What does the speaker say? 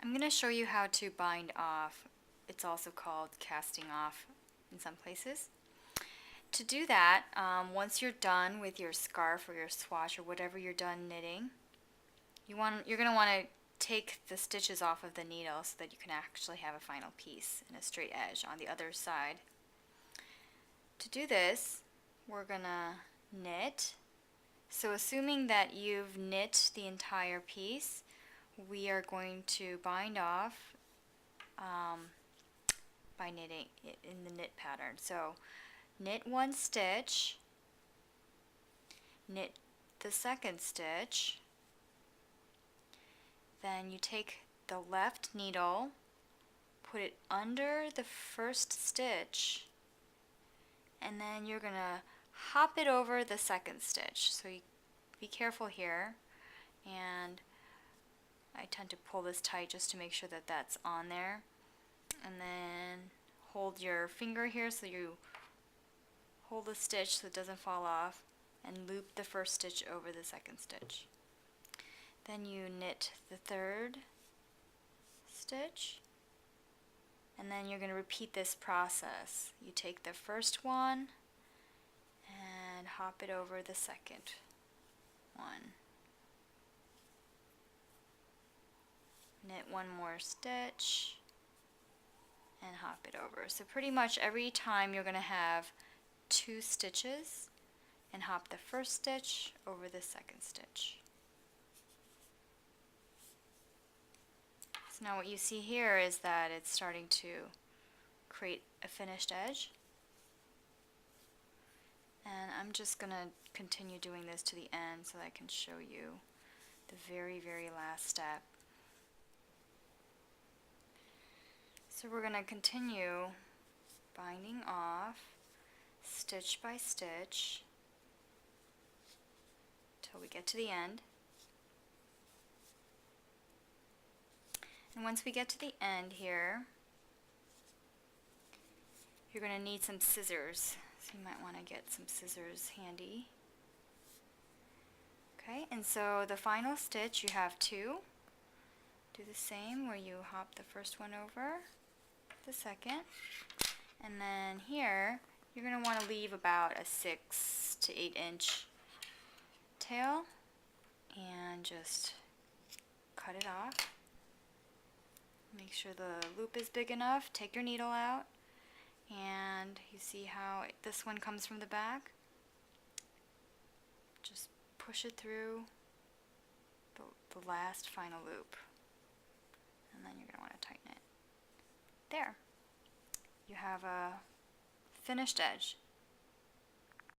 I'm going to show you how to bind off. It's also called casting off in some places. To do that, once you're done with your scarf or your swatch or whatever you're done knitting, you're going to want to take the stitches off of the needle so that you can actually have a final piece and a straight edge on the other side. To do this, we're going to knit. So assuming that you've knit the entire piece, we are going to bind off by knitting it in the knit pattern. So knit one stitch, knit the second stitch, then you take the left needle, put it under the first stitch, and then you're going to hop it over the second stitch. So you be careful here, and I tend to pull this tight just to make sure that that's on there. And then hold your finger here so you hold the stitch so it doesn't fall off, and loop the first stitch over the second stitch. Then you knit the third stitch, and then you're going to repeat this process. You take the first one and hop it over the second one. Knit one more stitch and hop it over. So pretty much every time you're going to have 2 stitches and hop the first stitch over the second stitch. So now what you see here is that it's starting to create a finished edge. And I'm just going to continue doing this to the end so that I can show you the very, very last step. So we're going to continue binding off stitch by stitch till we get to the end. And once we get to the end here, you're going to need some scissors. So you might want to get some scissors handy. Okay, and so the final stitch, you have 2. Do the same where you hop the first one over the second, and then here you're going to want to leave about a 6 to 8 inch tail and just cut it off. Make sure the loop is big enough. Take your needle out, and you see how this one comes from the back. Just push it through the last final loop, and then you're going to want to tighten it. There. You have a finished edge.